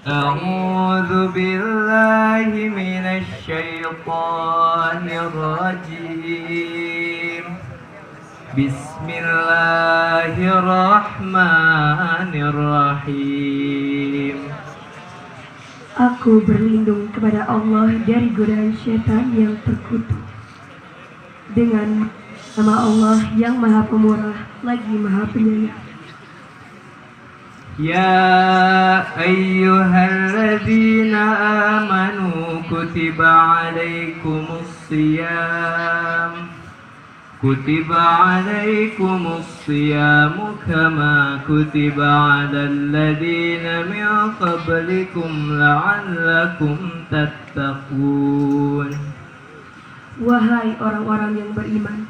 أعوذ بالله من الشيطان الرجيم بسم الله الرحمن الرحيم. Aku berlindung kepada Allah dari godaan syaitan yang terkutuk. Dengan nama Allah yang Maha Pemurah lagi Maha Penyayang. يا أيها الذين آمنوا كتب عليكم الصيام كما كتب على الذين من قبلكم لعلكم تتقون. Wahai orang-orang yang beriman,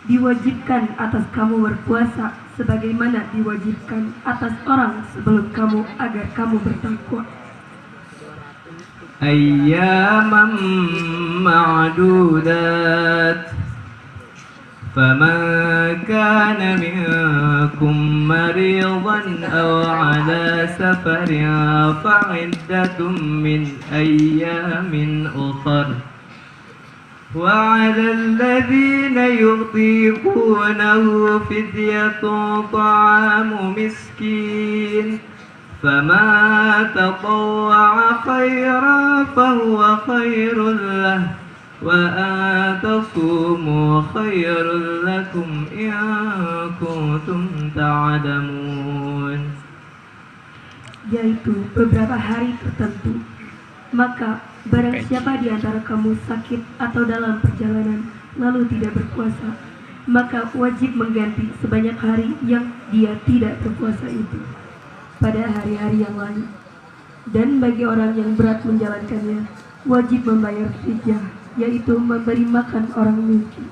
diwajibkan atas kamu berpuasa sebagaimana diwajibkan atas orang sebelum kamu agar kamu bertakwa. أياما معدودات فمن كان منكم مريضا أو على سفر فعدة من أيام أخر وعلى الذين يطيقونه فدية طعام مسكين فما تطوع خيرا فهو خير له وأن تصوموا خير لكم إن كنتم تعلمون. Yaitu beberapa hari tertentu. Maka barang siapa di antara kamu sakit atau dalam perjalanan lalu tidak berpuasa, maka wajib mengganti sebanyak hari yang dia tidak berpuasa itu pada hari-hari yang lain. Dan bagi orang yang berat menjalankannya, wajib membayar fidyah, yaitu memberi makan orang miskin.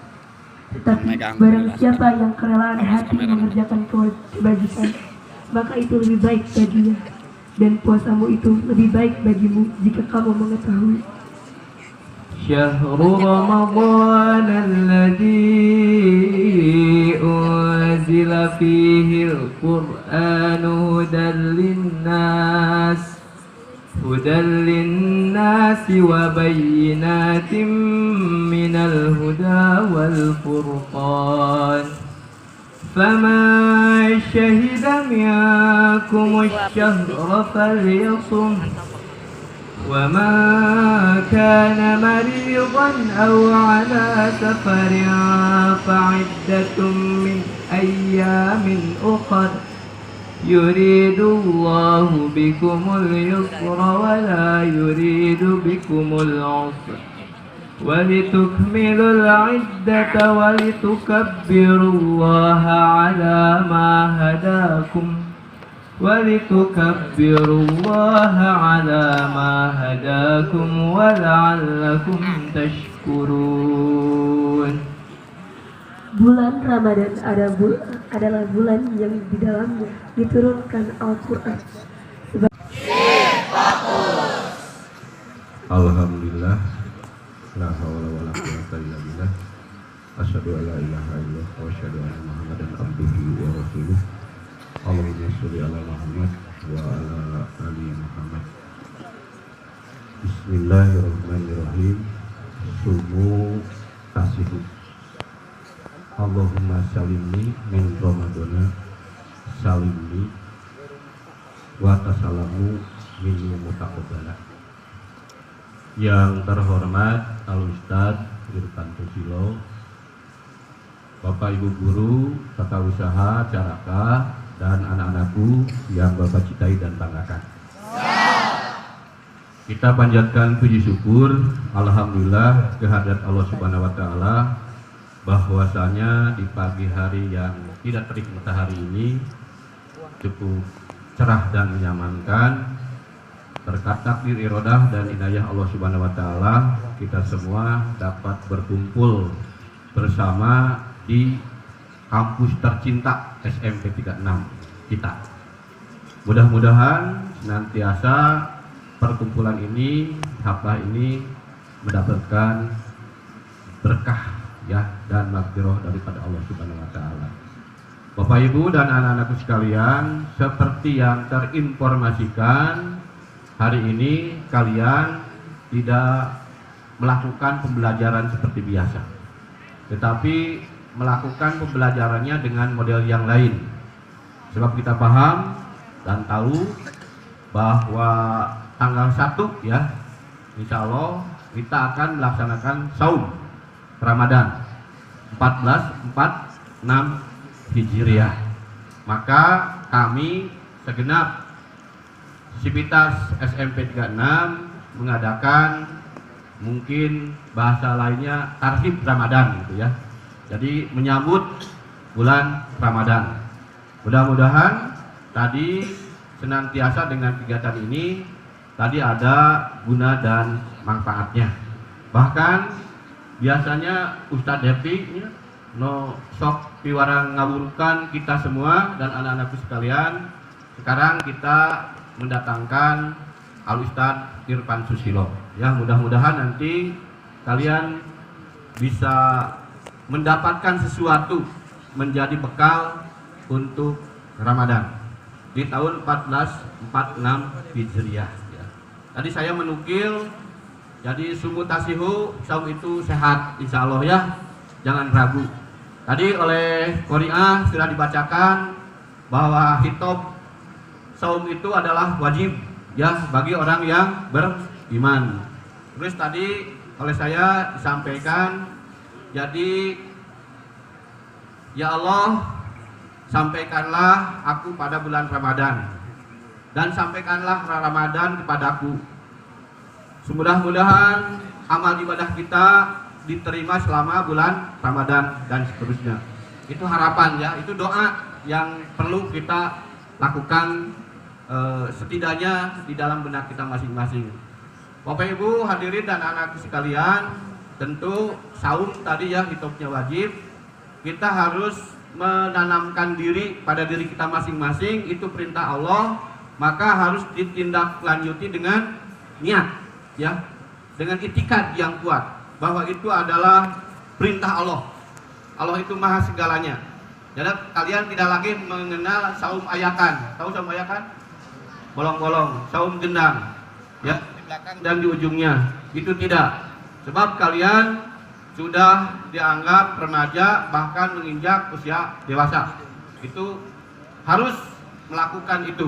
Tetapi barang siapa yang kerelaan hati mengerjakan kewajiban, maka itu lebih baik baginya. Dan puasamu itu lebih baik bagimu jika kamu mengetahui. شهر رمضان الذي أنزل فيه القرآن هدى للناس وبينات من الهدى والفرقان فمن شهد منكم الشهر فليصم ومن كان مريضا أو على سفر فعدة من أيام أخر يريد الله بكم اليسر ولا يريد بكم العسر ولتكملوا العدة ولتكبروا الله على ما هداكم ولعلكم تشكرون. Bulan Ramadan adalah bulan yang di dalamnya diturunkan Al-Quran. Alhamdulillah, la haula wala quwwata illa billah. Asyhadu an la ilaha illallah wa asyhadu anna Muhammadan abduhu wa rasuluh. Allahumma sholli ala Muhammad wa ala ali Muhammad. Bismillahirrahmanirrahim. Sumu tasihu. Allahumma salimni min Ramadana salimni wa tasalamu min mutaqabbala. Yang terhormat Al-Ustadz Irfan Susilo, Bapak Ibu Guru, Tata Usaha, Caraka, dan anak-anakku yang Bapak cintai dan banggakan. Kita panjatkan puji syukur, alhamdulillah, kehadirat Allah Subhanahu wa Ta'ala, bahwasanya di pagi hari yang tidak terik matahari ini cukup cerah dan menyamankan. Berkat takdir irodah dan inayah Allah Subhanahu wa Ta'ala, kita semua dapat berkumpul bersama di kampus tercinta SMP 36 kita. Mudah-mudahan senantiasa perkumpulan ini, haflah ini mendapatkan berkah ya dan maghfirah daripada Allah Subhanahu wa Ta'ala. Bapak Ibu dan anak-anakku sekalian, seperti yang terinformasikan hari ini kalian tidak melakukan pembelajaran seperti biasa, tetapi melakukan pembelajarannya dengan model yang lain. Sebab kita paham dan tahu bahwa tanggal 1 ya, insya Allah kita akan melaksanakan saum Ramadan 1446 Hijriah. Maka kami segenap Sivitas SMP 36 mengadakan mungkin bahasa lainnya tarhib Ramadan gitu ya. Jadi menyambut bulan Ramadan. Mudah-mudahan tadi senantiasa dengan kegiatan ini tadi ada guna dan manfaatnya. Bahkan biasanya Ustadz Depi no sok piwarang ngawurukan kita semua dan anak-anakku sekalian. Sekarang kita mendatangkan Al Ustadz Irfan Susilo. Ya, mudah-mudahan nanti kalian bisa mendapatkan sesuatu menjadi bekal untuk Ramadan di tahun 1446 Hijriah ya. Tadi saya menukil, jadi sumut tasihu, saum itu sehat insya Allah ya, jangan ragu. Tadi oleh Qori'ah sudah dibacakan bahwa hitop saum itu adalah wajib ya bagi orang yang beriman. Terus tadi oleh saya disampaikan, jadi ya Allah, sampaikanlah aku pada bulan Ramadan dan sampaikanlah Ramadan kepadaku. Semudah-mudahan amal ibadah kita diterima selama bulan Ramadan dan seterusnya. Itu harapan ya, itu doa yang perlu kita lakukan setidaknya di dalam benak kita masing-masing. Bapak Ibu hadirin dan anak sekalian, tentu saum tadi ya hitopnya wajib. Kita harus menanamkan diri pada diri kita masing-masing, itu perintah Allah, maka harus ditindaklanjuti dengan niat ya, dengan itikad yang kuat bahwa itu adalah perintah Allah. Allah itu maha segalanya. Jadi kalian tidak lagi mengenal saum ayakan. Tahu saum ayakan? Bolong-bolong, saum gendang ya, di belakang dan di ujungnya. Itu tidak. Sebab kalian sudah dianggap remaja, bahkan menginjak usia dewasa. Itu harus melakukan itu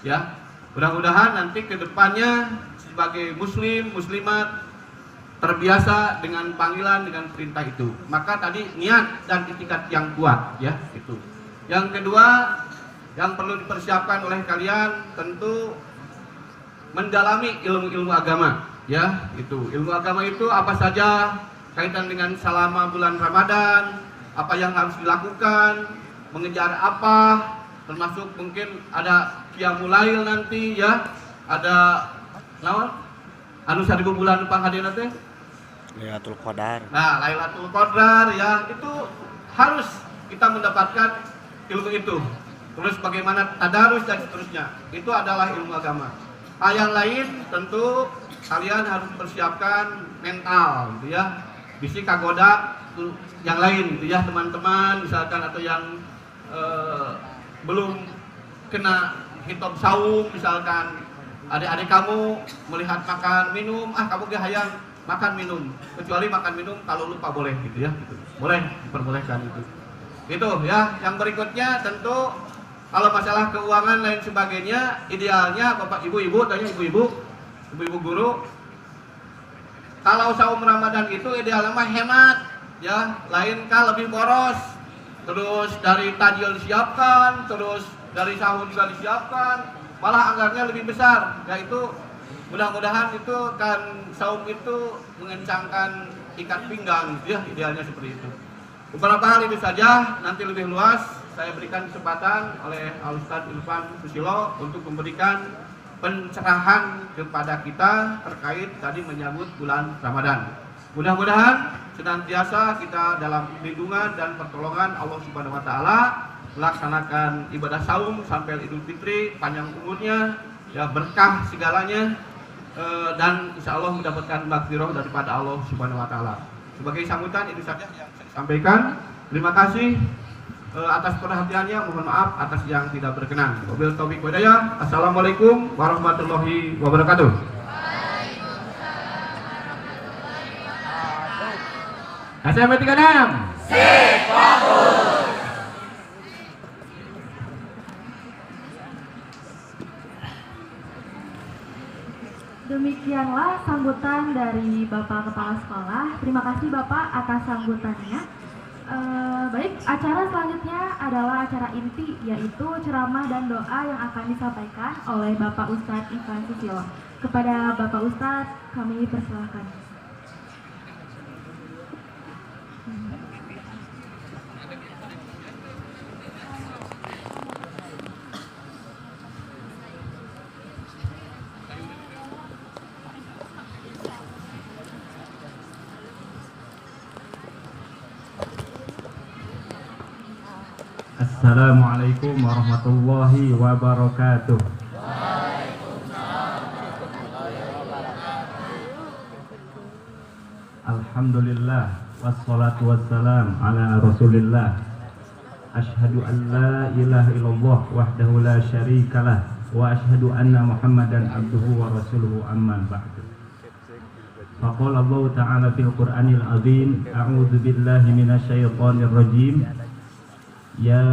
ya. Mudah-mudahan nanti ke depannya sebagai muslim, muslimat terbiasa dengan panggilan, dengan perintah itu. Maka tadi niat dan itikad yang kuat ya, itu. Yang kedua yang perlu dipersiapkan oleh kalian tentu mendalami ilmu-ilmu agama ya. Itu ilmu agama itu apa saja kaitan dengan selama bulan Ramadan, apa yang harus dilakukan, mengejar apa, termasuk mungkin ada qiyamul lail nanti ya, ada naon anu 1000 bulan depan hadirna teh Lailatul Qadar. Nah, Lailatul Qadar ya, itu harus kita mendapatkan ilmu itu. Terus bagaimana tadarus dan seterusnya, itu adalah ilmu agama. Yang lain tentu kalian harus persiapkan mental gitu ya. Bisi kagoda yang lain gitu ya teman-teman, misalkan atau yang belum kena hitop saum, misalkan adik-adik kamu melihat makan minum, kamu gak hayang makan minum, kecuali makan minum kalau lupa boleh gitu ya, gitu. Boleh diperbolehkan itu. Itu ya. Yang berikutnya tentu kalau masalah keuangan lain sebagainya, idealnya Bapak Ibu-ibu, tanya ibu-ibu guru, kalau saum Ramadan itu idealnya mah hemat ya, lain kah lebih boros. Terus dari tajil disiapkan, terus dari sahur juga disiapkan, malah anggarannya lebih besar. Ya itu mudah-mudahan itu kan saum itu mengencangkan ikat pinggang ya, idealnya seperti itu. Beberapa hal itu saja, nanti lebih luas saya berikan kesempatan oleh Al Ustadz Irfan Susilo untuk memberikan pencerahan kepada kita terkait tadi menyambut bulan Ramadan. Mudah-mudahan senantiasa kita dalam lindungan dan pertolongan Allah Subhanahu wa taala melaksanakan ibadah saum sampai Idul Fitri, panjang umurnya, ya berkah segalanya, dan insya Allah mendapatkan maghfirah daripada Allah Subhanahu wa taala. Sebagai sambutan itu saja yang saya sampaikan. Terima kasih. atas perhatiannya, mohon maaf atas yang tidak berkenan. Wabil taufiq walhidayah. Assalamualaikum warahmatullahi wabarakatuh. SMA 36. Demikianlah sambutan dari Bapak Kepala Sekolah. Terima kasih Bapak atas sambutannya. Baik, acara selanjutnya adalah acara inti, yaitu ceramah dan doa yang akan disampaikan oleh Bapak Ustadz Ivan Susilo. Kepada Bapak Ustadz, kami persilahkan. Assalamualaikum warahmatullahi wabarakatuh. Alhamdulillah wassalatu wassalam ala Rasulillah. Asyhadu an la ilaha illallah wahdahu la syarikalah wa asyhadu anna Muhammadan abduhu wa rasuluhu amman ba'du. Faqala Allah ta'ala fil Qur'anil azim, a'udzu billahi minasyaitonir rajim. Ya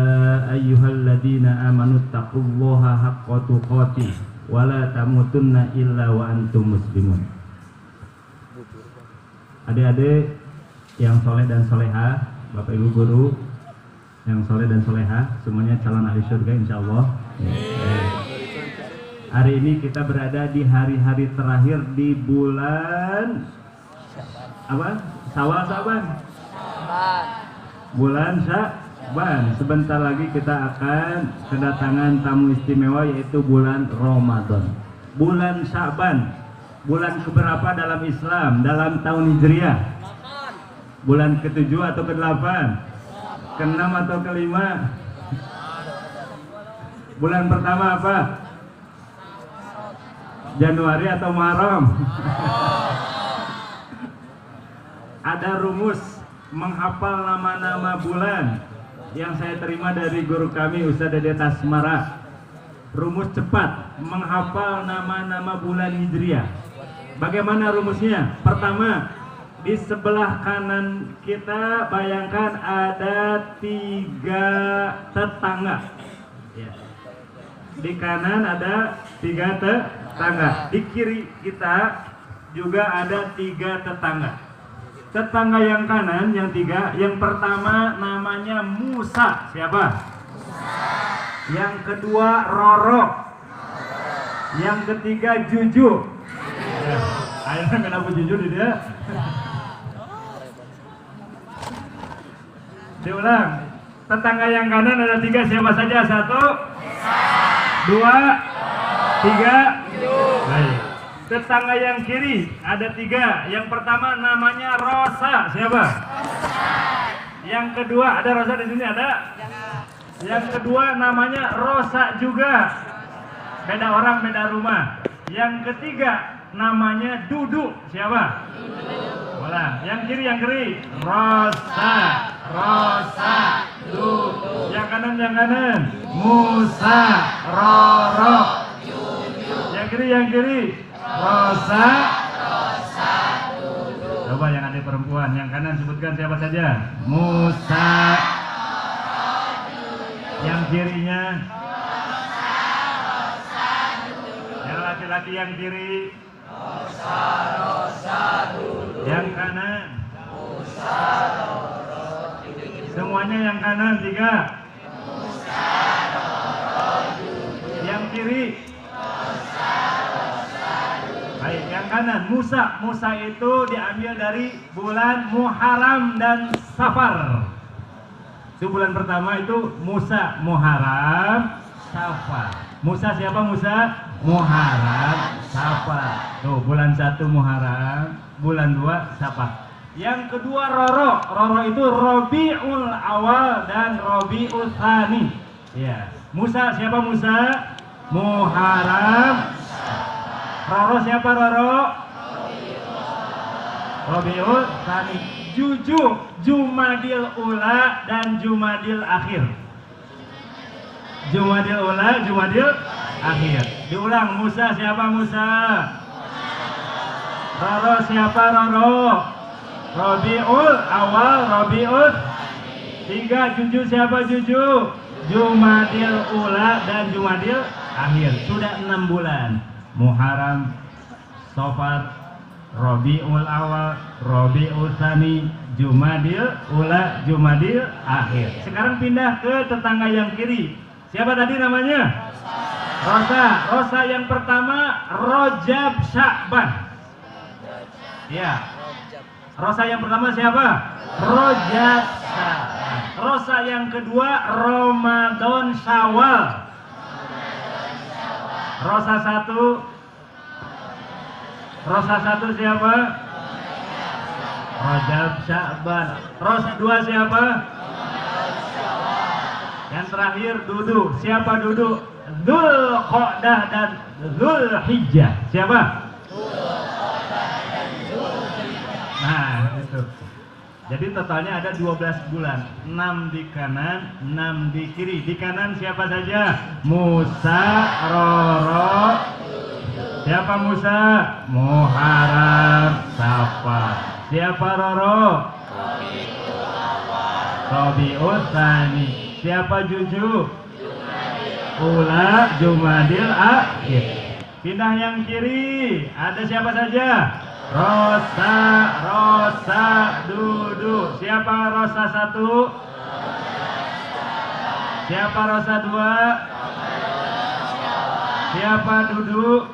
ayyuhalladzina amanu taqullaha haqqa tuqatih wa la tamutunna illa wa antum muslimun. Adik-adik yang soleh dan soleha, Bapak Ibu guru yang soleh dan soleha, semuanya calon ahli surga insyaallah. Hari ini kita berada di hari-hari terakhir di bulan apa? Saban. Bulan Sya'ban. Sebentar lagi kita akan kedatangan tamu istimewa, yaitu bulan Ramadan. Bulan Sya'ban, bulan keberapa dalam Islam dalam tahun Hijriah? Bulan ke-7 atau ke-8? Ke-6 atau ke-5? Bulan pertama apa? Januari atau Muharram? Ada rumus menghafal nama-nama bulan yang saya terima dari guru kami Ustaz Dede Tasmara. Rumus cepat menghafal nama-nama bulan Hijriah. Bagaimana rumusnya? Pertama, di sebelah kanan kita bayangkan ada 3 tetangga. Ya. Di kanan ada 3 tetangga. Di kiri kita juga ada 3 tetangga. Tetangga yang kanan, yang 3, yang pertama namanya Musa. Siapa? Musa. Yang kedua Roro. Yang ketiga Juju. Ya. Akhirnya kenapa Juju di dia? Diulang. Tetangga yang kanan ada 3, siapa saja? 1, 2, 3. Baik. Tetangga yang kiri ada 3. Yang pertama namanya Rosa. Siapa? Rosa. Yang kedua ada Rosa di sini ada? Yang kedua namanya Rosa juga. Beda orang, beda rumah. Yang ketiga namanya Dudu. Siapa? Dudu. Yang kiri. Rosa, Dudu. Yang kanan. Musa, Roro. Yang kiri. Rosa, Dudu. Coba yang adik perempuan, yang kanan sebutkan siapa saja. Musa, Dudu. Yang kirinya Rosa, Dudu. Yang laki-laki yang kiri Rosa, Dudu. Yang kanan Musa, Roro. Semuanya yang kanan 3. Musa, Roro, Dudu. Yang kiri baik, yang kanan Musa. Musa itu diambil dari bulan Muharram dan Safar. Itu bulan pertama itu Musa, Muharram, Safar. Musa siapa? Musa Muharram, Safar. Tuh, bulan 1 Muharram, bulan 2 Safar. Yang kedua Roro. Roro itu Rabiul Awal dan Rabiul Tsani. Ya. Musa siapa? Musa Muharram. Roro siapa? Roro Rabiul Tsani. Jumadil Ula dan Jumadil Akhir. Jumadil Ula, Jumadil Akhir. Diulang, Musa siapa Musa? Roro siapa Roro? Robiul Awal, Robiul Tiga. Juju siapa Juju? Jumadil Ula dan Jumadil Akhir. Sudah 6 bulan. Muharram, Safar, Rabiul Awal, Rabiul Tsani, Jumadil Ula, Jumadil Akhir. Sekarang pindah ke tetangga yang kiri. Siapa tadi namanya? Rosa. Rosa yang pertama Rojab Sya'ban. Ya. Rosa yang pertama siapa? Rojab Sya'ban. Rosa yang kedua Ramadan Syawal. Rosa satu siapa? Rajab Sya'ban. Rosa dua siapa? Yang terakhir Dudu. Siapa Dudu? Dzulqa'dah dan Dzulhijjah. Siapa? Nah, itu. Jadi totalnya ada 12 bulan. 6 di kanan, 6 di kiri. Di kanan siapa saja? Musa, Roro. Siapa Musa? Muharram, Safar. Siapa Roro? Rabiul Tsani. Siapa Juju? Ula, Jumadil Akhir. Pindah yang kiri. Ada siapa saja? Rosa, Dudu. Siapa Rosa 1? Siapa Rosa 2? Siapa Dudu?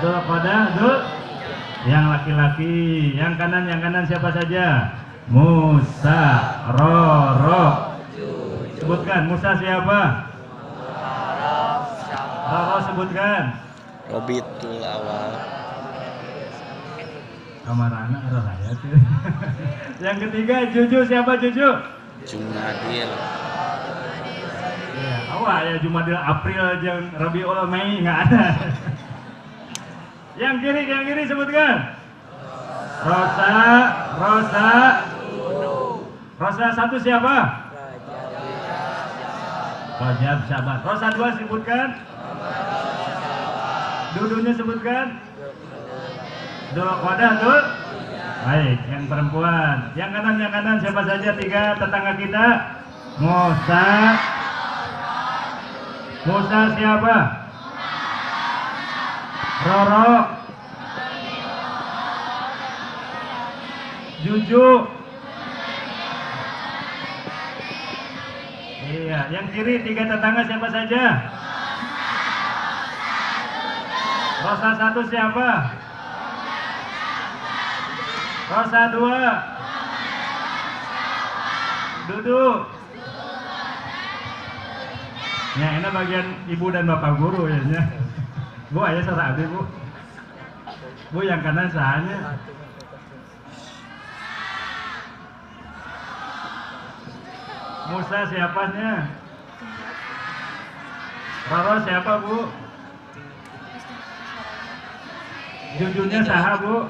Dzulqa'dah, yang laki-laki. Yang kanan siapa saja? Musa, Roro. Sebutkan, Musa siapa? Roro sebutkan. Robiul Awal. Kamar anak ada saya tuh. Yang ketiga Juju, siapa Juju? Jumadil. Ya, awal ya Jumadil April jeung Rabiul Mei nggak ada. Yang kiri sebutkan. Rosa 1 siapa? Rajab Sya'ban. Rosa 2 sebutkan. Dudunya sebutkan. Dzulqa'dah tuh. Baik, yang perempuan. Yang kanan siapa saja? 3 tetangga kita. Musa siapa? Roro. Juju. Iya, yang kiri 3 tetangga siapa saja? Rosa 1 siapa? Rosa 2. Dudu. Ya, ini bagian ibu dan bapak guru ya. Bu, ayah serah abdi bu. Bu yang kanan sahanya. Musa siapanya? Roro siapa bu? Jujunya saha bu?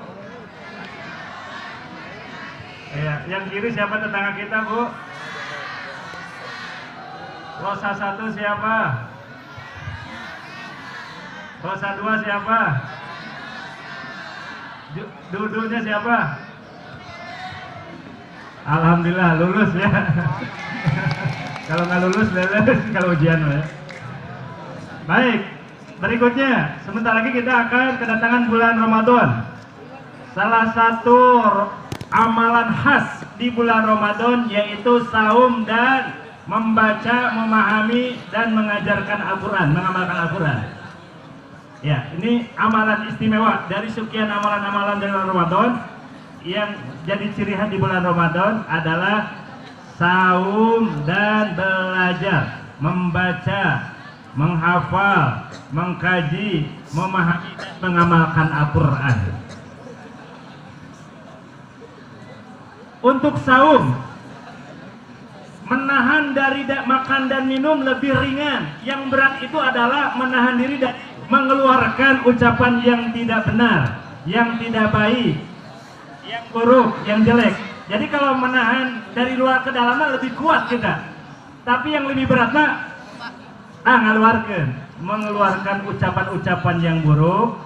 Ya, yang kiri siapa tetangga kita bu? Rosa 1 siapa? Rosa 2 siapa? Dudunya siapa? Alhamdulillah lulus ya. Kalau nggak lulus kalau ujian ya. Baik, berikutnya sebentar lagi kita akan kedatangan bulan Ramadan. Salah satu amalan khas di bulan Ramadan yaitu saum dan membaca, memahami dan mengajarkan Al-Quran, mengamalkan Al-Quran. Ya, ini amalan istimewa dari sekian amalan-amalan dari bulan Ramadan. Yang jadi ciri khas di bulan Ramadan adalah saum dan belajar, membaca, menghafal, mengkaji, memahami dan mengamalkan Al-Quran. Untuk saum, menahan dari makan dan minum lebih ringan. Yang berat itu adalah menahan diri dari mengeluarkan ucapan yang tidak benar, yang tidak baik, yang buruk, yang jelek. Jadi kalau menahan dari luar ke dalam lebih kuat kita. Tapi yang lebih berat mengeluarkan ucapan-ucapan yang buruk,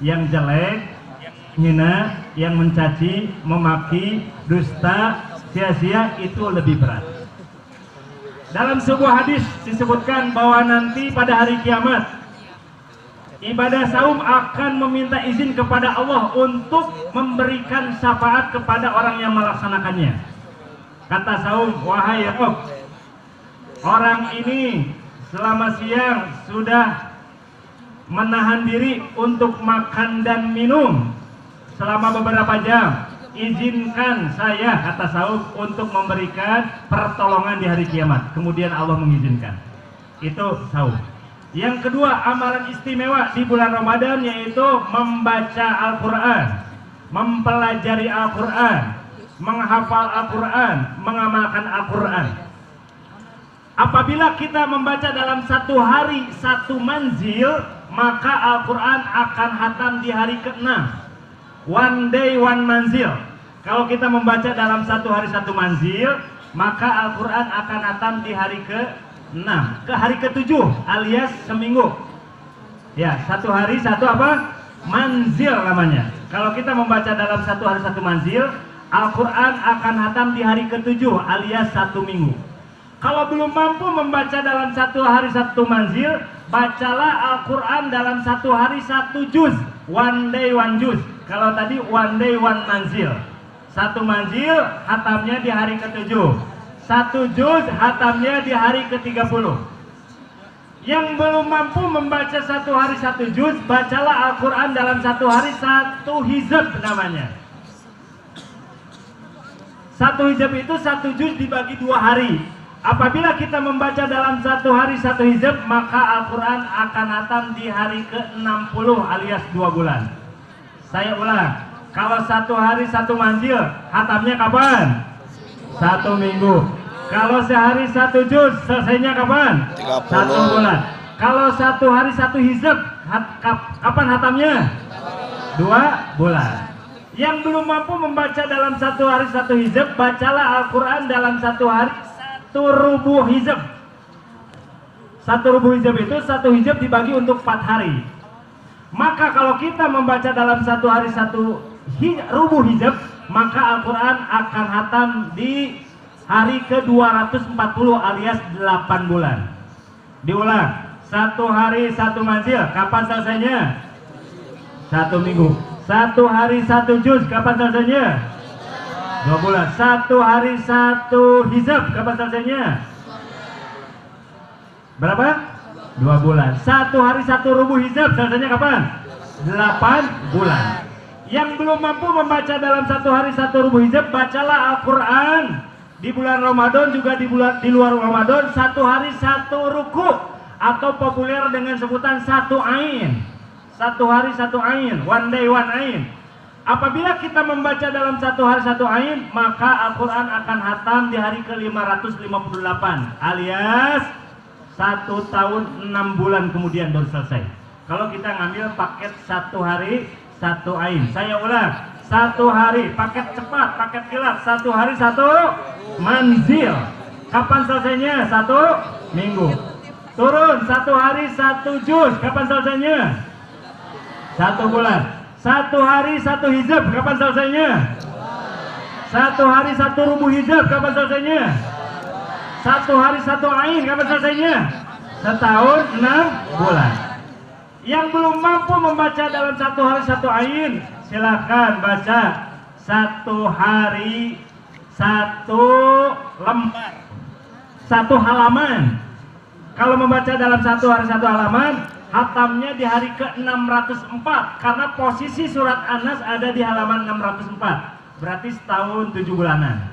yang jelek, yang hina, yang mencaci, memaki, dusta, sia-sia, itu lebih berat. Dalam sebuah hadis disebutkan bahwa nanti pada hari kiamat ibadah saum akan meminta izin kepada Allah untuk memberikan syafaat kepada orang yang melaksanakannya. Kata saum, wahai Rabb, orang ini selama siang sudah menahan diri untuk makan dan minum selama beberapa jam. Izinkan saya, kata saum, untuk memberikan pertolongan di hari kiamat. Kemudian Allah mengizinkan. Itu saum. Yang kedua, amalan istimewa di bulan Ramadan yaitu membaca Al-Quran, mempelajari Al-Quran, menghafal Al-Quran, mengamalkan Al-Quran. Apabila kita membaca dalam satu hari satu manzil, maka Al-Quran akan hatam di hari ke-6. One day one manzil. Kalau kita membaca dalam satu hari satu manzil, maka Al-Quran akan hatam di hari ke-6 ke hari ke-7 alias seminggu. Ya, satu hari satu apa? Manzil namanya. Kalau kita membaca dalam satu hari satu manzil, Al-Quran akan hatam di hari ke-7 alias satu minggu. Kalau belum mampu membaca dalam satu hari satu manzil, bacalah Al-Quran dalam satu hari satu juz. One day one juz. Kalau tadi one day one manzil. Satu manzil hatamnya di hari ke-7. Satu juz hatamnya di hari ke-30. Yang belum mampu membaca satu hari satu juz, bacalah Al-Quran dalam satu hari satu hizab namanya. Satu hizab itu satu juz dibagi 2 hari. Apabila kita membaca dalam satu hari satu hizab, maka Al-Quran akan hatam di hari ke-60 alias 2 bulan. Saya ulang, kalau satu hari satu manzil, hatamnya kapan? Satu minggu. Kalau sehari satu juz, selesainya kapan? 30. 1 bulan. Kalau satu hari satu hizab, kapan hatamnya? 2 bulan. Yang belum mampu membaca dalam satu hari satu hizab, bacalah Al-Quran dalam satu hari satu rubuh hizab. Satu rubuh hizab itu satu hizab dibagi untuk 4 hari. Maka kalau kita membaca dalam satu hari satu rubuh hizab, maka Al-Quran akan hatam di hari ke-240 alias 8 bulan. Diulang, satu hari satu manzil, kapan selesainya? 1 minggu. Satu hari satu juz, kapan selesainya? 2 bulan. Satu hari satu hizab, kapan selesainya? Berapa? 2 bulan. Satu hari satu rubuh hizab, selesainya kapan? 8 bulan. Yang belum mampu membaca dalam satu hari satu rubuh hizab, bacalah Al-Quran di bulan Ramadan, juga di luar Ramadan, satu hari satu ruku, atau populer dengan sebutan satu ain. Satu hari satu ain, one day one ain. Apabila kita membaca dalam satu hari satu ain, maka Al-Quran akan hatam di hari ke-558 alias 1 tahun 6 bulan kemudian baru selesai. Kalau kita ngambil paket satu hari satu ain. Saya ulang, satu hari paket cepat, paket kilat, satu hari satu manzil. Kapan selesainya? 1 minggu. Turun, satu hari satu juz, kapan selesainya? 1 bulan. Satu hari satu hizab, kapan selesainya? Satu hari satu rubuh hizab, kapan selesainya? Satu hari satu ain, kapan selesainya? Setahun 6 bulan. Yang belum mampu membaca dalam satu hari satu ain, silakan baca satu hari satu lembar, satu halaman. Kalau membaca dalam satu hari satu halaman, hatamnya di hari ke-604, karena posisi surat An-Nas ada di halaman 604, berarti setahun 7 bulanan.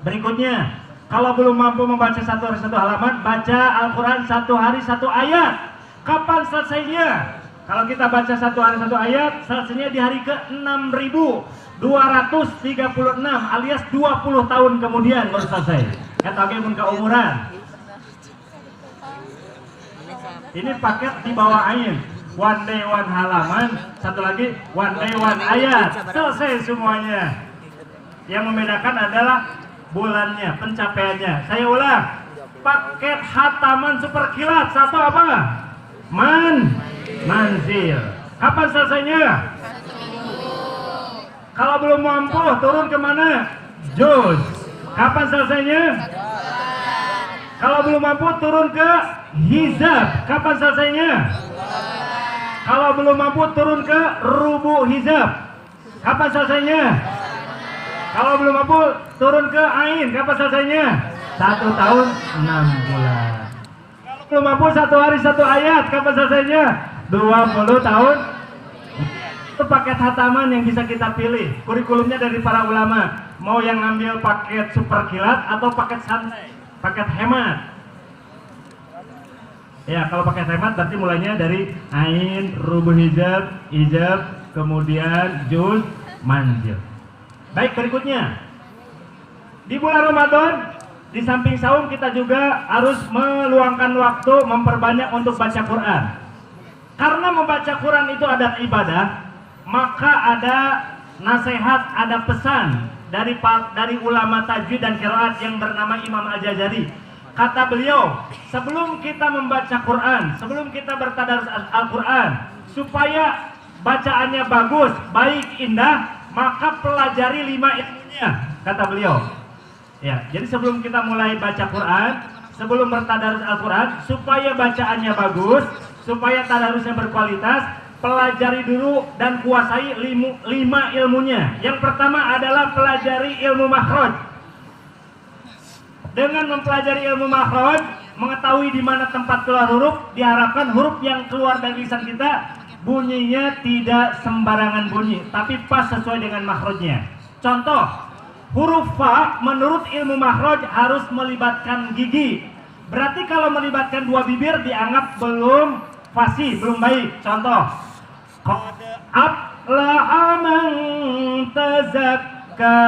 Berikutnya, kalau belum mampu membaca satu hari satu halaman, baca Al-Quran satu hari satu ayat. Kapan selesainya? Kalau kita baca satu hari satu ayat, selesainya di hari ke-6236 alias 20 tahun kemudian baru selesai. Kata pun keumuran. Ini paket di bawah ain. One day one halaman, satu lagi one day one ayat. Selesai semuanya. Yang membedakan adalah bulannya, pencapaiannya. Saya ulang, paket hataman super kilat satu apa? Manzil. Kapan selesainya? Kalau belum mampu turun kemana? Juz. Kapan selesainya? Kalau belum mampu turun ke hizab. Kapan selesainya? Kalau belum mampu turun ke rubu hizab. Kapan selesainya? Kalau belum mampu turun ke ain. Kapan selesainya? 1 tahun 6 bulan. Kalau belum mampu 1 hari 1 ayat. Kapan selesainya? 20 tahun. Itu paket hataman yang bisa kita pilih. Kurikulumnya dari para ulama. Mau yang ngambil paket super kilat atau paket santai, paket hemat. Ya, kalau paket hemat berarti mulainya dari ain, rubu hijab, kemudian juz, manzil. Baik, berikutnya. Di bulan Ramadan, di samping saum kita juga harus meluangkan waktu memperbanyak untuk baca Quran. Karena membaca Quran itu adalah ibadah, maka ada nasihat, ada pesan dari ulama tajwid dan qiraat yang bernama Imam Al-Jazari. Kata beliau, sebelum kita membaca Quran, sebelum kita bertadarus Al-Quran, supaya bacaannya bagus, baik, indah, maka pelajari 5 ilmunya, kata beliau. Ya, jadi sebelum kita mulai baca Quran, sebelum bertadarus Al-Quran, supaya bacaannya bagus, supaya tadarusnya berkualitas, pelajari dulu dan kuasai 5 ilmunya. Yang pertama adalah pelajari ilmu makhraj. Dengan mempelajari ilmu makhraj, mengetahui di mana tempat keluar huruf, diharapkan huruf yang keluar dari lisan kita bunyinya tidak sembarangan bunyi, tapi pas sesuai dengan makhrajnya. Contoh, huruf fa menurut ilmu makhraj harus melibatkan gigi. Berarti kalau melibatkan 2 bibir dianggap belum fasih, belum baik. Contoh, qad aflaha man tazakka,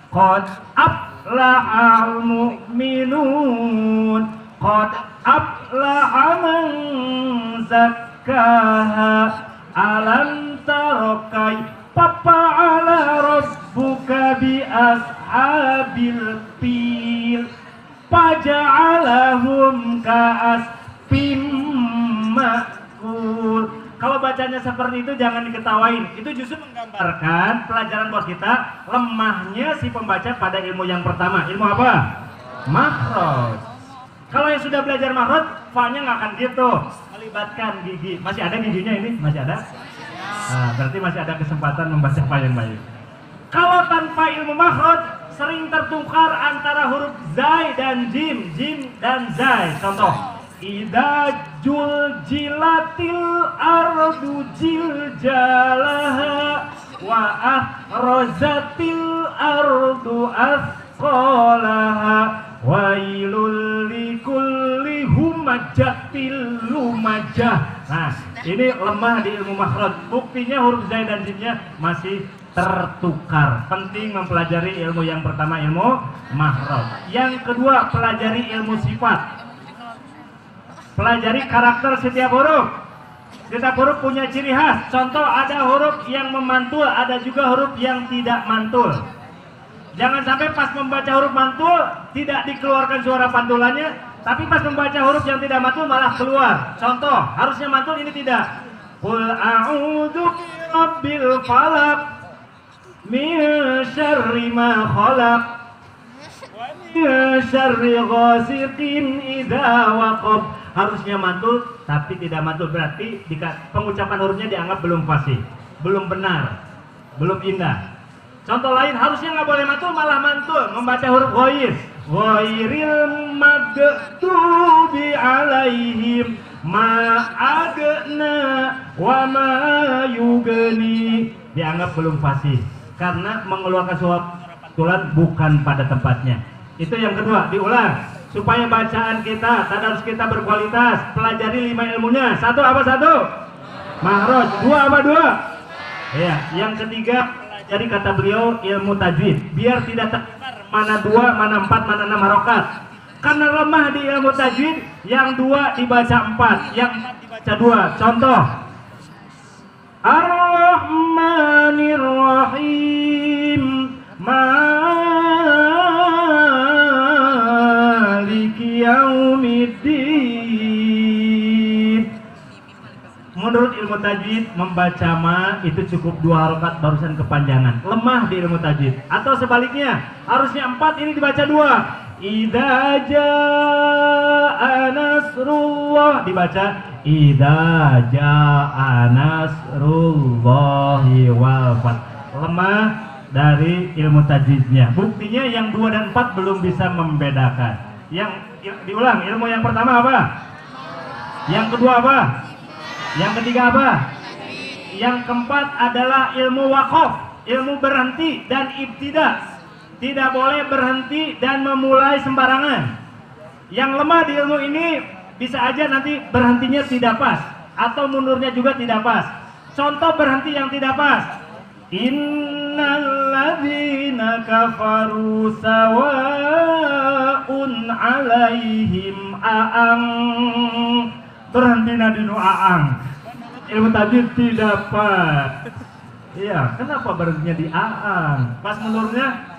qad aflahal mu'minun, qad aflaha man zakkaha, alam tara kaifa fa'ala rabbuka bi ashabil fil, faja'alahum ka'asfin ma'kul. Kalau bacanya seperti itu jangan diketawain. Itu justru menggambarkan pelajaran buat kita lemahnya si pembaca pada ilmu yang pertama. Ilmu apa? Makhraj. Kalau yang sudah belajar makhraj, fa-nya nggak akan gitu. Melibatkan gigi. Masih ada giginya ini? Masih ada? Nah, berarti masih ada kesempatan membaca fa yang baik. Kalau tanpa ilmu makhraj, sering tertukar antara huruf zai dan jim dan zai. Contoh, idza juljilatil ardu jiljalaha wa ahrazatil ardu asqalaha wailul likulli humajatil lumajah. Nah, ini lemah di ilmu makhraj. Buktinya huruf zai dan jimnya masih tertukar. Penting mempelajari ilmu yang pertama, ilmu makhraj. Yang kedua, pelajari ilmu sifat. Pelajari karakter setiap huruf. Setiap huruf punya ciri khas. Contoh, ada huruf yang memantul, ada juga huruf yang tidak mantul. Jangan sampai pas membaca huruf mantul tidak dikeluarkan suara pantulannya, tapi pas membaca huruf yang tidak mantul malah keluar. Contoh, harusnya mantul, ini tidak. Qul a'udzu birabbil falaq min syarri ma khalaq wa min syarri ghasiqin idza waqab. Harusnya mantul tapi tidak mantul, berarti pengucapan hurufnya dianggap belum fasih, belum benar, belum indah. Contoh lain, harusnya nggak boleh mantul malah mantul, membaca huruf ghair. Ghairil maghdubi alaihim ma agna wa ma yugni, dianggap belum fasih karena mengeluarkan suara pantulan bukan pada tempatnya. Itu yang kedua, diulang. Supaya bacaan kita, tadarus kita berkualitas, pelajari 5 ilmunya. 1 apa 1? Makhraj. 2 apa 2? Ya, yang ketiga, pelajari kata beliau ilmu tajwid. Biar tidak tertukar mana 2, mana 4, mana 6 harokat. Karena lemah di ilmu tajwid, yang 2 dibaca 4, yang 4 dibaca 2. Contoh, Ar-Rahmanir Rahim, menurut ilmu tajwid membaca ma itu cukup 2 harokat barusan kepanjangan, lemah di ilmu tajwid. Atau sebaliknya, harusnya 4, ini dibaca 2. Idza jaa nasrullah, dibaca idza jaa nasrullahi wal fath. Lemah dari ilmu tajwidnya. Buktinya yang 2 dan 4 belum bisa membedakan. Yang diulang, ilmu yang pertama apa? Yang kedua apa? Yang ketiga apa? Yang keempat adalah ilmu waqaf, ilmu berhenti dan ibtida. Tidak boleh berhenti dan memulai sembarangan. Yang lemah di ilmu ini bisa aja nanti berhentinya tidak pas atau mundurnya juga tidak pas. Contoh berhenti yang tidak pas. Innalladzina kafaru sawa'un 'alaihim a'ang. Berhenti nadinu a'ang. Ilmu tajwid tidak pas. Iya, kenapa berhentinya di a'ang? Pas mundurnya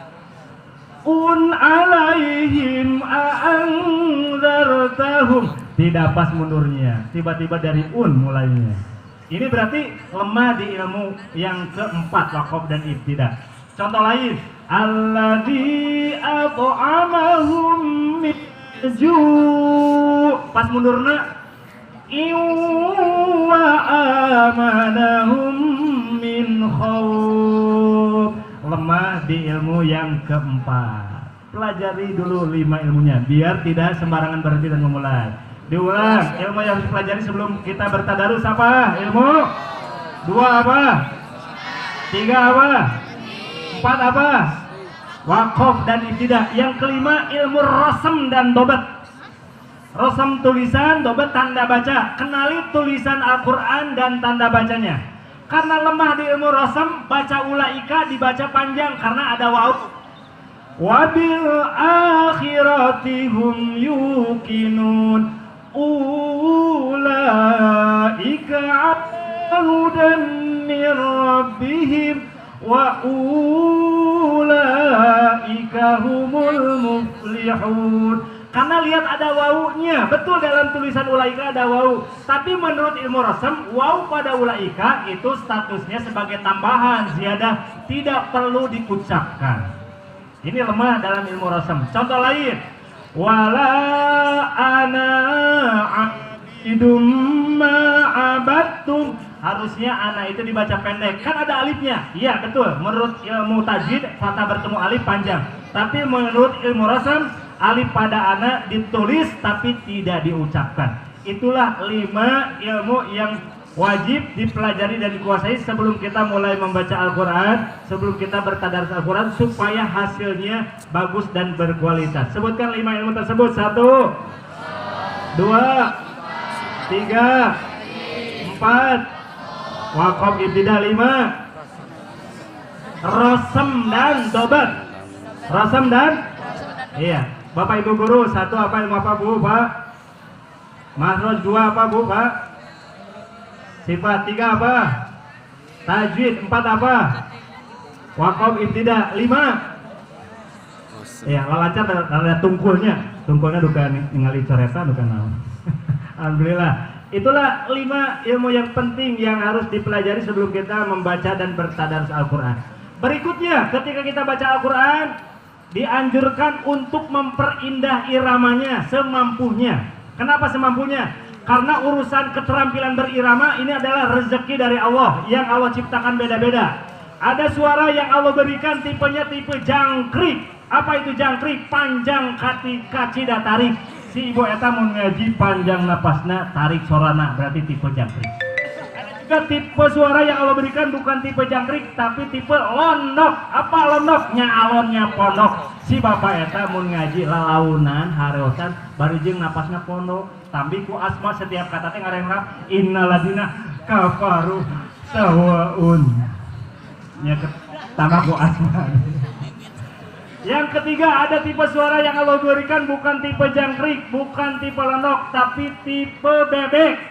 alaihim a'anzartahum. Tidak pas mundurnya, tiba-tiba dari mulainya. Ini berarti lemah di ilmu yang keempat, waqaf dan ibtida. Contoh lain, alladzi at'amahum min ju'. Pas mundurnya wa amanahum min khawf. Lemah di ilmu yang keempat. Pelajari dulu 5 ilmunya biar tidak sembarangan berhenti dan memulai. Diulang, ilmu yang harus pelajari sebelum kita bertadarus apa? Ilmu 2 apa? 3 apa? 4 apa? Waqaf dan ibtida. Yang kelima ilmu rasam dan dobat. Rasam tulisan, dobat tanda baca. Kenali tulisan Al-Quran dan tanda bacanya. Karena lemah di ilmu rasam, baca ulaika dibaca panjang karena ada waw. Wabil akhirati hum yuqinun ulaika hudan min rabbihim wa ulaika humul muflihun. Karena lihat ada wawunya, betul dalam tulisan ulaika ada wawu. Tapi menurut ilmu rasam, wawu pada ulaika itu statusnya sebagai tambahan, ziyadah, tidak perlu diucapkan. Ini lemah dalam ilmu rasam. Contoh lain, wala ana abidum ma'abattum. Harusnya ana itu dibaca pendek, kan ada alifnya. Iya betul, menurut ilmu tajwid kata bertemu alif panjang. Tapi menurut ilmu rasam, alif pada ana ditulis tapi tidak diucapkan. Itulah 5 ilmu yang wajib dipelajari dan dikuasai sebelum kita mulai membaca Al-Quran, sebelum kita bertadarus Al-Quran, supaya hasilnya bagus dan berkualitas. Sebutkan 5 ilmu tersebut. 1, 2, 3, 4. Waqaf ibtida 5. Rasam dan dobat. Rasam dan iya. Bapak Ibu guru, 1 apa ilmu apa Bu, Pak? Makhraj 2 apa Bu, Pak? Sifat 3 apa? Tajwid 4 apa? Waqaf ibtida 5. Ya, lancar ada tungkulnya. Tungkulnya bukan ningali coretan bukan naon. Alhamdulillah. Itulah 5 ilmu yang penting yang harus dipelajari sebelum kita membaca dan bertadarus Al-Quran. Berikutnya, ketika kita baca Al-Quran, dianjurkan untuk memperindah iramanya semampunya. Kenapa semampunya? Karena urusan keterampilan berirama ini adalah rezeki dari Allah yang Allah ciptakan beda-beda. Ada suara yang Allah berikan tipenya tipe jangkrik. Apa itu jangkrik? Panjang kacida tarik. Si ibu eta mau ngaji panjang napasna tarik sorana, berarti tipe jangkrik. Ada juga tipe suara yang Allah berikan bukan tipe jangkrik tapi tipe londok. Apa londok? Alonnya pondok. Si bapak eta mau ngaji lalaunan hareosan barijeng napasna pondok. Tapi ku asma setiap kata teh ngarengrap innalladzina kafaru sawaun. Ya tambah ku asma. Yang ketiga, ada tipe suara yang Allah berikan bukan tipe jangkrik, bukan tipe londok, tapi tipe bebek.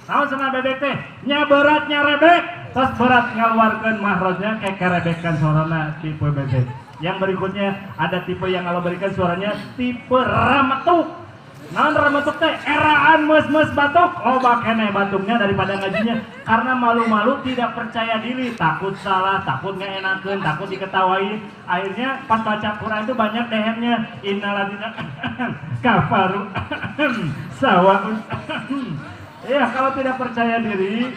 Tahu sama bebek teh? Nya berat nya rebek, terus berat ngaluarkeun mahrajnya kayak kerebekan suarana tipe bebek. Yang berikutnya ada tipe yang Allah berikan suaranya tipe rametuk. Naon remetuk teh eraan mes batuk. Oh bakene batuknya daripada ngajinya karena malu-malu tidak percaya diri, takut salah, takut nggak enakeun, takut diketawain. Akhirnya pas baca Quran itu banyak dehemnya innalladzina kafaru sawaun. Ya kalau tidak percaya diri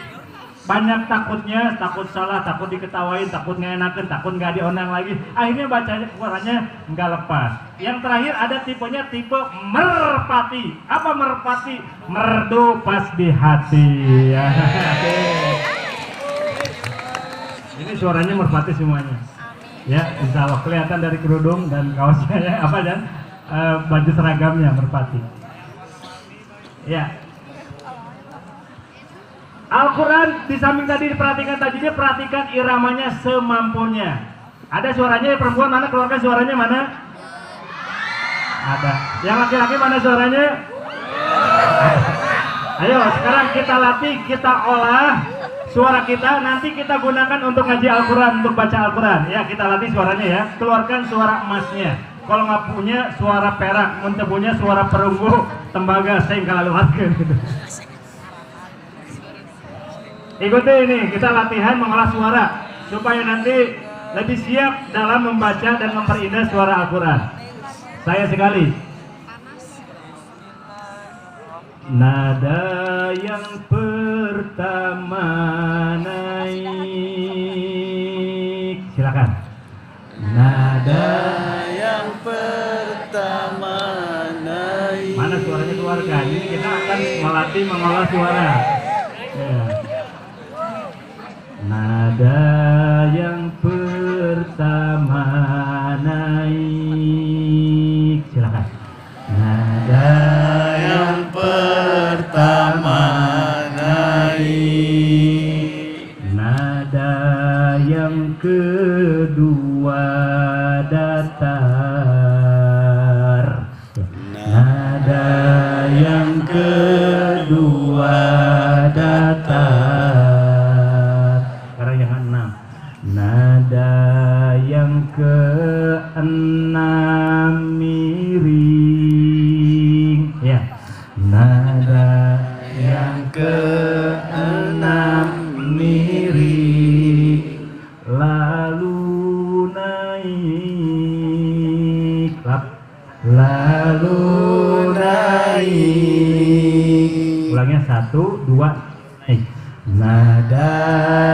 banyak takutnya, takut salah, takut diketawain, takut nggak enakeun, takut nggak dionang lagi. Akhirnya bacanya Qurannya nggak lepas. Yang terakhir ada tipenya tipe merpati. Apa merpati? Merdu pas di hati. Ya. Ini suaranya merpati semuanya. Ya, insya Allah kelihatan dari kerudung dan kaosnya ya, apa dan baju seragamnya merpati. Ya. Al-Quran di samping tadi diperhatikan tajwidnya, perhatikan iramanya semampunya. Ada suaranya perempuan mana? Keluarkan suaranya mana? Ada. Yang laki-laki mana suaranya? Ayo sekarang kita latih, kita olah suara kita. Nanti kita gunakan untuk ngaji Al-Quran, untuk baca Al-Quran. Ya kita latih suaranya ya. Keluarkan suara emasnya. Kalau nggak punya suara perak, muntah punya suara perunggu, tembaga, saya nggak laluatkan gitu. Ikuti ini, kita latihan mengolah suara supaya nanti lebih siap dalam membaca dan memperindah suara Al-Quran. Saya sekali. Nada yang pertama naik. Silakan. Nada yang pertama naik. Mana suaranya keluarga? Ini kita akan melatih mengolah suara. Ya. Nada yang pertama naik. Silakan. Nada Yang pertama naik. nada yang kedua datar. Nada yang kedua datar. Sekarang yang keenam. Nada yang keenam miring. Ya. Nada yang keenam miring. Lalu naik. Lalu naik. Ulangnya 1, 2, naik. Nada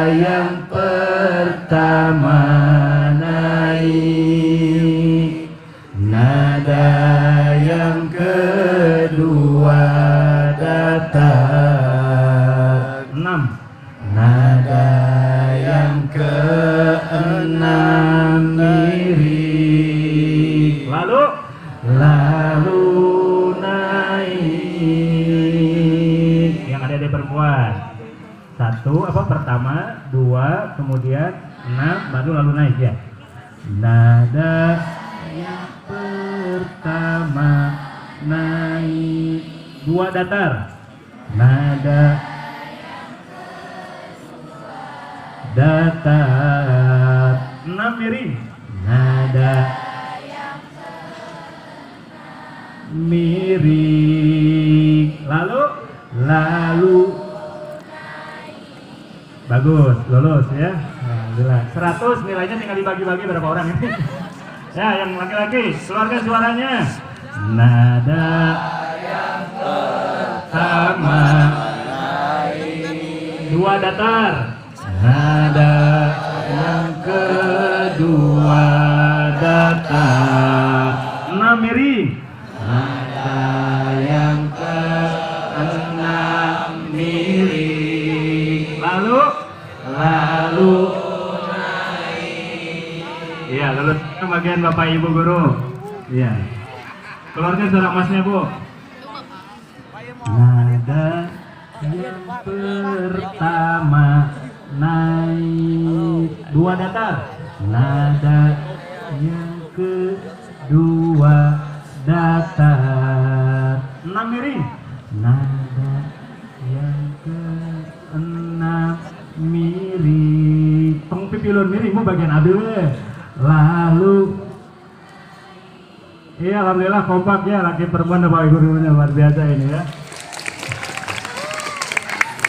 yang pertama naik. Nada yang kedua datar. 6. Nada yang keenam miring. Lalu naik. Yang ada di perempuan. 1 apa pertama, 2 kemudian 6 baru lalu naik ya. Nada yang pertama naik. 2 datar. Nada datar. 6 miring. Nada miring. Lalu bagus, lulus ya. Alhamdulillah. 100 nilainya tinggal dibagi-bagi berapa orang ini. Ya, yang laki-laki keluarkan suaranya. Nada yang pertama naik. 2 datar. Nada yang kedua datar. 6 miring. Nada yang keenam miring. Lalu naik. Iya, lulus ke bagian Bapak Ibu guru. Iya. Keluarkan suara emasnya, Bu. Nada yang pertama naik. 2 datar. Nada yang kedua datar. 6 miring. Nada yang keenam miring. Pengpipilun miring, mau bagian abis. Lalu Iya, alhamdulillah kompak ya, laki perempuan dan guru-gurunya luar biasa ini ya.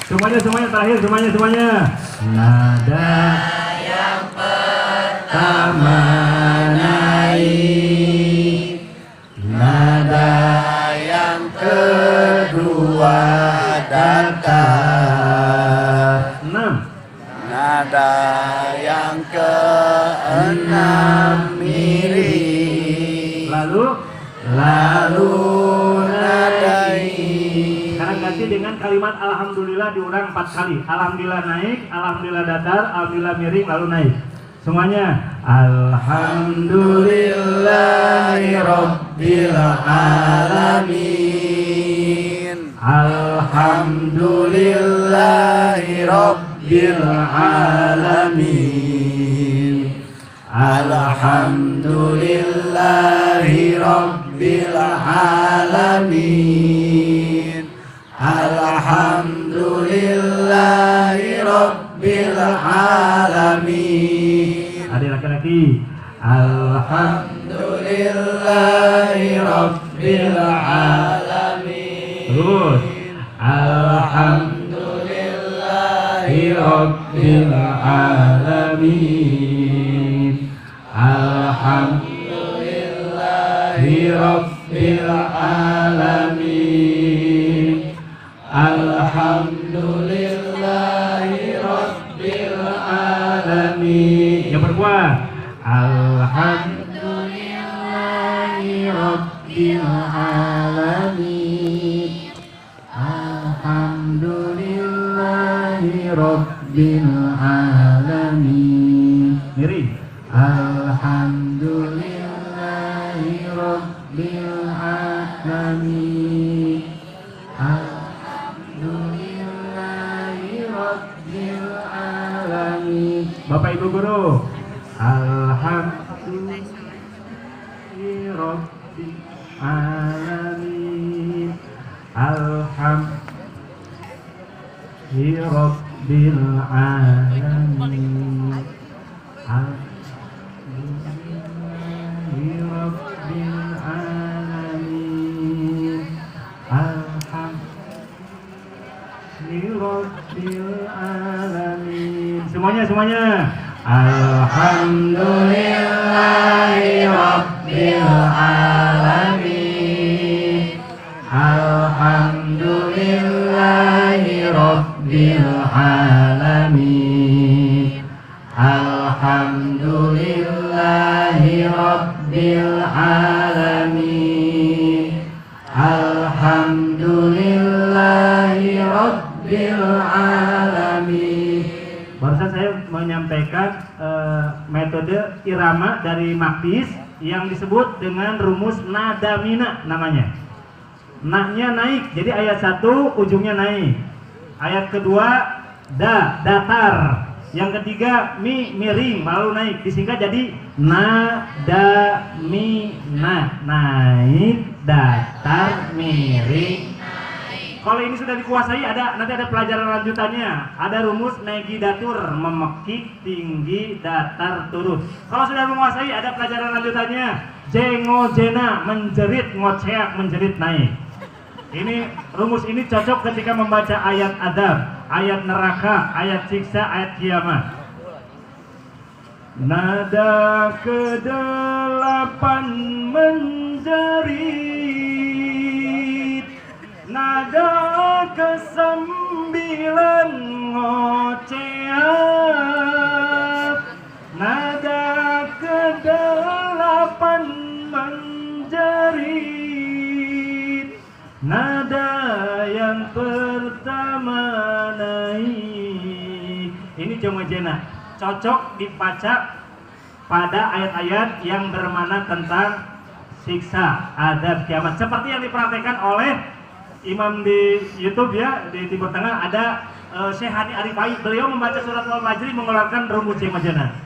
Semuanya terakhir, semuanya. Nada yang pertama naik, nada yang kedua datar, 6. nada yang keenam miring, lalu nadai. Sekarang ganti dengan kalimat alhamdulillah diulang 4 kali. Alhamdulillah naik, alhamdulillah datar, alhamdulillah miring, lalu naik. Semuanya. Alhamdulillahi Rabbil Alamin. Alhamdulillahi Rabbil Alamin. Alhamdulillahi Rabbil Alamin. Alhamdulillahi Rabbil Alamin. Adik laki-laki. Alhamdulillahi Rabbil Alamin. Terus. Alhamdulillahi Rabbil Alamin. Alhamdulillahi Rabbil Alamin. Alhamdulillahi Rabbil Alamin. Yang berkuat. Alhamdulillahi Rabbil Alamin. Alhamdulillahi Rabbil Alamin. Miring. Alhamdulillahi Rabbil Alamin. Alhamdulillahi Rabbil Alamin. Bapak Ibu guru. Alhamdulillahi Rabbil Alamin. Alhamdulillahi Rabbil Alamin. Alhamdulillahi Rabbil Alamin. Alhamdulillahi Rabbil Alamin. Semuanya. Alhamdulillahi Rabbil Alamin. Alhamdulillahi Rabbil Alamin. Alhamdulillahi Rabbil Alamin. Alhamdulillahi Rabbil Alamin. Barusan saya menyampaikan metode irama dari Maktis yang disebut dengan rumus nada mina namanya. Na-nya naik, jadi ayat 1 ujungnya naik. Ayat kedua datar. Yang ketiga miring lalu naik. Disingkat jadi nada mina, naik, datar, miring. Kalau ini sudah dikuasai nanti ada pelajaran lanjutannya. Ada rumus negidatur, memekik, tinggi, datar, turun. Kalau sudah menguasai ada pelajaran lanjutannya. Jengojena, menjerit, ngoceak, menjerit, naik. Ini rumus ini cocok ketika membaca ayat adab, ayat neraka, ayat siksa, ayat kiamat. Nada ke-8 menjerit, nada ke-9 ngoceak, nada ke-8 menjerit, nada yang pertama naik. Ini jomojena, cocok dibaca pada ayat-ayat yang bermakna tentang siksa, adab, kiamat. Seperti yang dipraktekkan oleh imam di YouTube ya, di Timur Tengah ada Syekh Hadi Arifai. Beliau membaca surat Al-Fajr mengeluarkan rumus jomojena.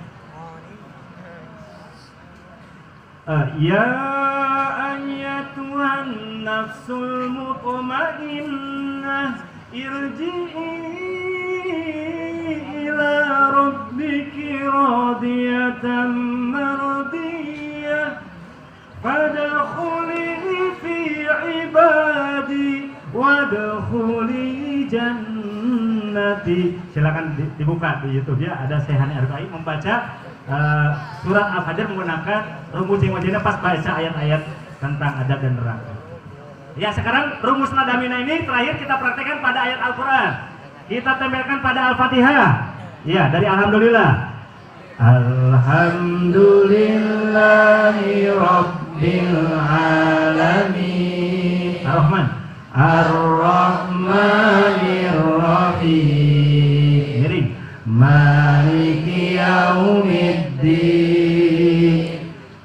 Ya ayyatuhan nafsul mutmainnah irji'i ila rabbiki radiyatan mardiyah fadkhuli silakan dibuka di YouTube ya, ada Sehan RKI membaca surat Al-Fajr menggunakan rumus yang wajibnya pas baca ayat-ayat tentang adab dan neraka. Ya, sekarang rumus nadamina ini terakhir kita praktekkan pada ayat Al-Quran. Kita tempelkan pada Al-Fatihah. Ya, dari Alhamdulillah. Alhamdulillahi Rabbil Alamin. Ar-Rahman. Ar-Rahmanir Rahim. Miring. Maliki Yaumiddin.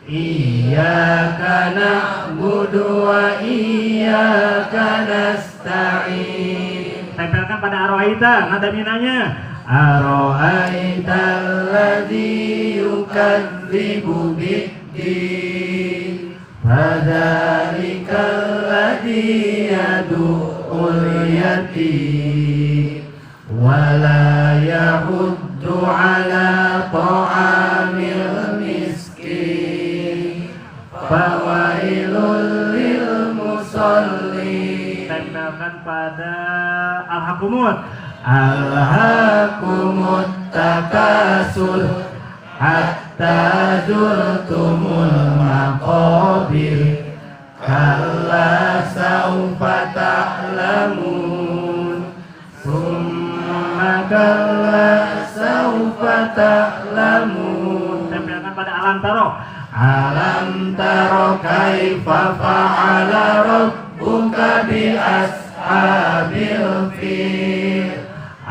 Iyyaka na'budu wa iyyaka nasta'in. Tempelkan pada Ar-Ra'aita nadaminanya. Ar-Ra'aita alladzi yukadzibu bid-din. Fadzalika alladzi yad'ul yatim. Wa la yahuddu ala ta'amil miskin. Fawailul lil musallin. Tempelkan pada Al-Hakumut. Alhaakumut takasur hatta zurtumul maqabir. Kalla saufa ta'lamun. Summa kalla saufa ta'lamun. Tempelkan pada Alam Taro. Alam taro kaifa fa'ala rabbuka bi ashabil fil.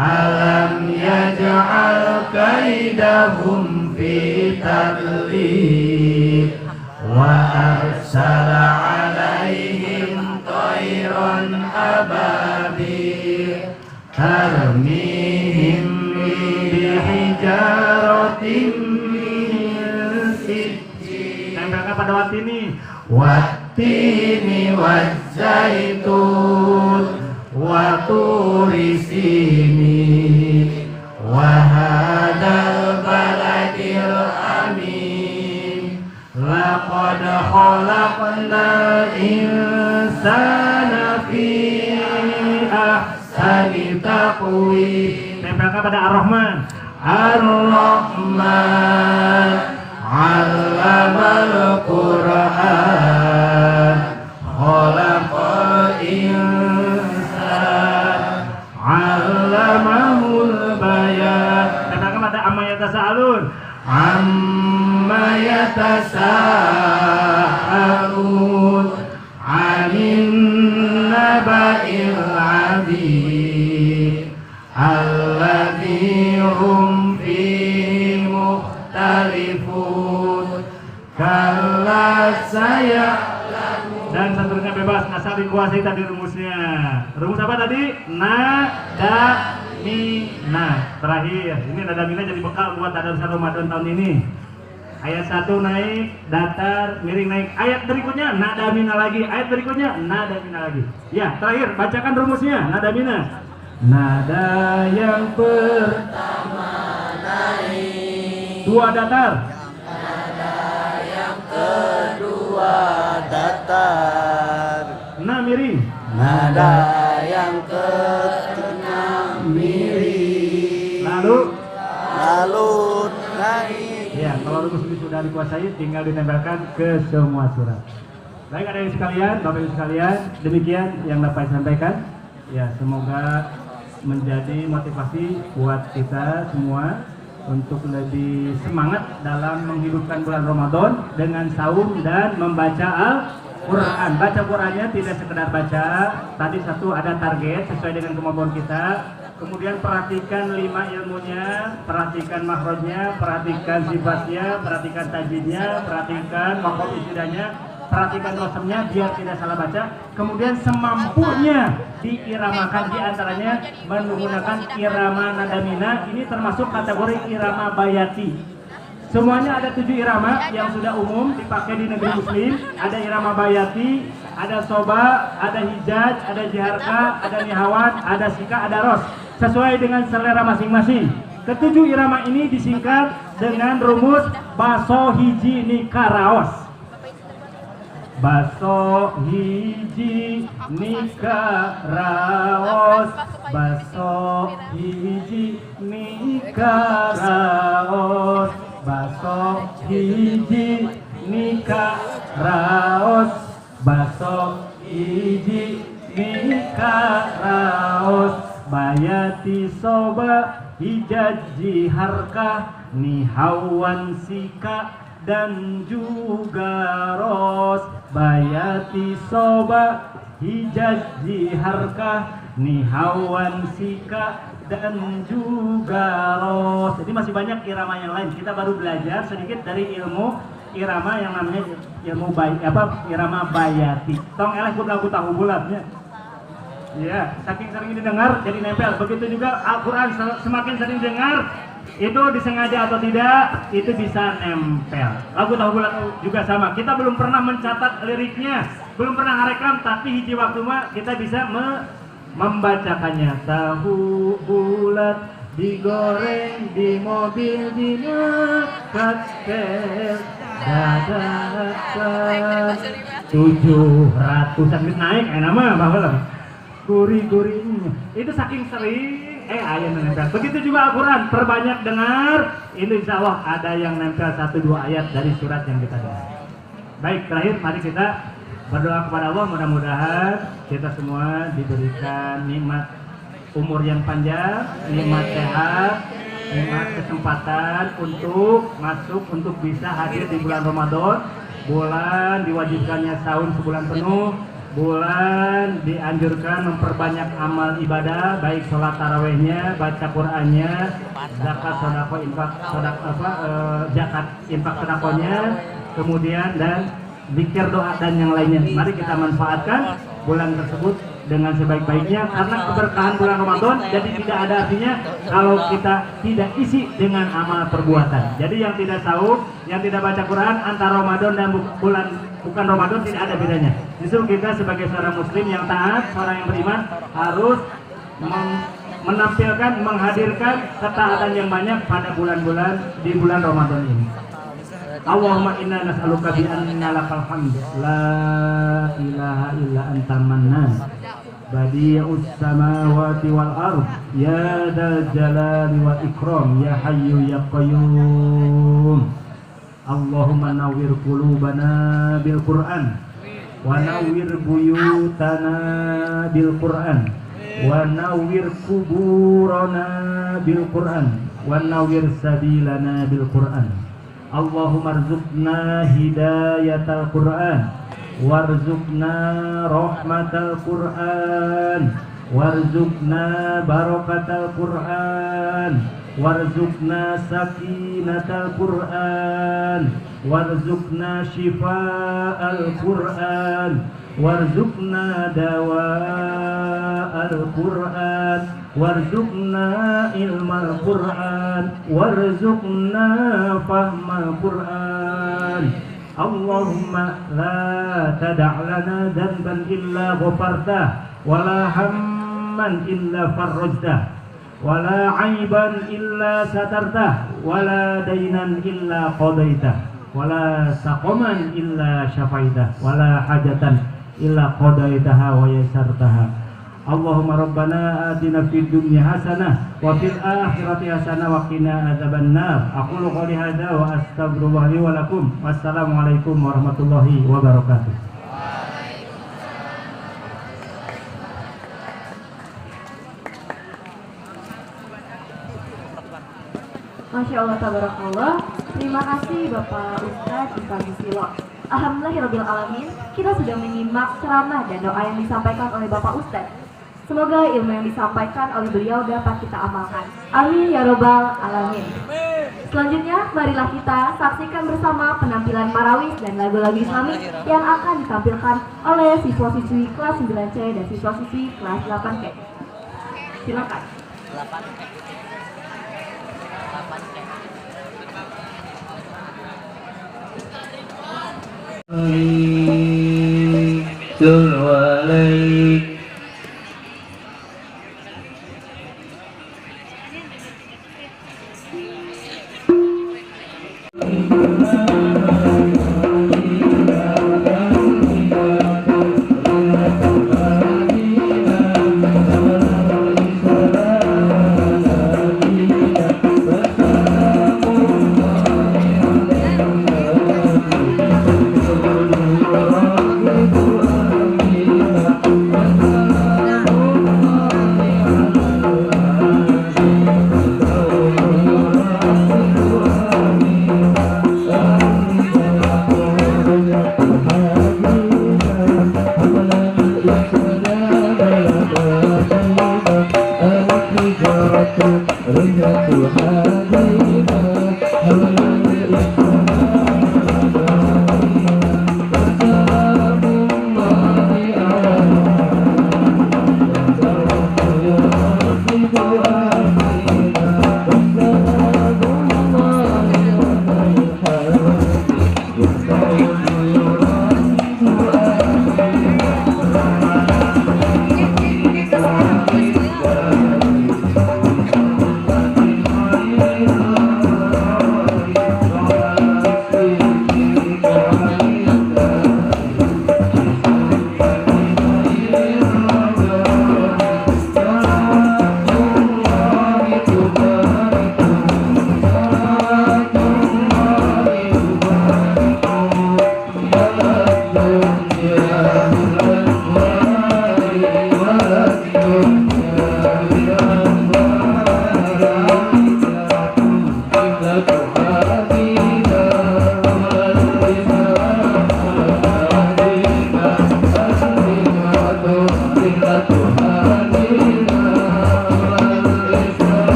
Alam yaj'al kaidahum fi tadlil. Wa arsala alaihim tayran ababil. Tarmihim bihijaratin min sijjil. Tempelkan pada watini. Watini wazzaitun wa turi sinin wa hadzal baladil amin. Laqad khalaqnal insana fi ahsani taqwim. Tempelkan pada Ar-Rahman. Ar-Rahman 'allamal Qur'an. Khalaqal insan 'allamahul bayan. Tempelkan pada Amma yatasaalun. Amma yatasaalun 'anil naba'il 'adzim. Alladzi hum fihi mukhtalifun. Kalla saya'lamun. Dan seterusnya bebas asal dikuasai tadi rumusnya. Rumus apa tadi? Nadamina. Terakhir, ini nadamina jadi bekal buat tadarusan Ramadan tahun ini. Ayat 1 naik, datar, miring naik. Ayat berikutnya nadamina lagi. Ayat berikutnya nadamina lagi. Ya, terakhir bacakan rumusnya nadamina. Nada yang pertama naik, 2 datar. Nada yang kedua datar. Nah miring. Nada yang keenam miring. Lalu naik. Ya, kalau rumus ini sudah dikuasai, tinggal ditempelkan ke semua surat. Baik adik-adik sekalian, Bapak Ibu sekalian, demikian yang dapat saya sampaikan. Ya, semoga menjadi motivasi buat kita semua untuk lebih semangat dalam menghidupkan bulan Ramadan dengan saum dan membaca Al-Quran. Baca Qurannya tidak sekedar baca, tadi satu ada target sesuai dengan kemampuan kita. Kemudian perhatikan 5 ilmunya, perhatikan makhrajnya, perhatikan sifatnya, perhatikan tajwidnya, perhatikan makom istidahnya, perhatikan qasamnya biar tidak salah baca. Kemudian semampunya diiramakan, diantaranya menggunakan irama nadamina. Ini termasuk kategori irama bayati. Semuanya ada 7 irama yang sudah umum dipakai di negeri muslim. Ada irama bayati, ada soba, ada hijaj, ada jiharka, ada nihawan, ada sika, ada ros. Sesuai dengan selera masing-masing. Ketujuh irama ini disingkat dengan rumus baso hiji nikaraos. baso hiji nikah raos, baso hiji nikah raos, baso hiji nikah raos, baso hiji nikah raos, bayati soba hijaji harkah nihawan sika dan juga ros, bayati soba hijaji harkah nihawan sika dan juga ros. Jadi masih banyak irama yang lain. Kita baru belajar sedikit dari ilmu irama yang namanya irama bayati. Tong eleh lagu tahu bulatnya. Ya, saking sering didengar jadi nempel. Begitu juga Al-Quran semakin sering dengar, itu disengaja atau tidak, itu bisa nempel. Lagu tahu bulat juga sama. Kita belum pernah mencatat liriknya, belum pernah ngerekam, tapi hiji waktu mah kita bisa membacakannya. Tahu bulat digoreng di mobil dinekatel dadakan 700 naik nama bahwa guri-gurinya itu saking sering ayat nempel. Begitu juga Al-Quran, perbanyak dengar, ini insya Allah ada yang nempel 1-2 ayat dari surat yang kita dengar. Baik, terakhir mari kita berdoa kepada Allah, mudah-mudahan kita semua diberikan nikmat umur yang panjang, nikmat sehat, nikmat kesempatan untuk bisa hadir di bulan Ramadan, bulan diwajibkannya saum sebulan penuh, bulan dianjurkan memperbanyak amal ibadah, baik sholat tarawehnya, baca Qur'annya, zakat sedekah infak zakat infak sedekahnya, kemudian dan zikir doa dan yang lainnya. Mari kita manfaatkan bulan tersebut dengan sebaik-baiknya, karena keberkahan bulan Ramadan jadi tidak ada artinya kalau kita tidak isi dengan amal perbuatan. Jadi yang tidak saum, yang tidak baca Quran antara Ramadan dan bukan Ramadan tidak ada bedanya. Justru kita sebagai seorang muslim yang taat, seorang yang beriman harus menampilkan, menghadirkan ketaatan yang banyak pada bulan-bulan di bulan Ramadan ini. Allahumma inna nas'aluka bi anna lakal hamd la ilaha illa anta mannan badi'us samawati wal ard ya dzal jalali wal ikram ya hayyu ya qayyum. Allahumma nawwir qulubana bil Qur'an wa nawwir buyutana bil Qur'an wa nawwir kuburana bil Qur'an wa nawwir sabilana bil Qur'an. Allahumma rzuqna hidayatal Qur'an warzuqna rahmatal Qur'an warzuqna barakatal Qur'an warzuqna sakinatal Qur'an warzuqna shifa'al Qur'an warzuqna dawa'al Qur'an warzuqna ilmal Qur'an warzuqna fahmal Qur'an. Allahumma la tada' lana dhanban illa ghafartah wala hamman illa farrajtah wala aiban illa satartah wala dainan illa qadaitah wala saqaman illa syafaitah wala hajatan illa qadaitaha wa yasartaha. Allahumma rabbana atina fid dunya hasanah wa fil akhirati hasanah wa qina adzabannar. Aqulu qouli hadza wa astaghfirullah li wa lakum. Wassalamualaikum warahmatullahi wabarakatuh. Masya Allah, tabarakallah. Terima kasih Bapak Ustadz Iqbal Silo. Alhamdulillahirabbil alamin, kita sudah menyimak ceramah dan doa yang disampaikan oleh Bapak Ustadz. Semoga ilmu yang disampaikan oleh beliau dapat kita amalkan. Amin ya robbal alamin. Selanjutnya, marilah kita saksikan bersama penampilan marawis dan lagu-lagu Islami yang akan ditampilkan oleh siswa-siswi kelas 9C dan siswa-siswi kelas 8C. Silakan. 8C.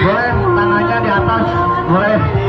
Boleh tangannya di atas, boleh.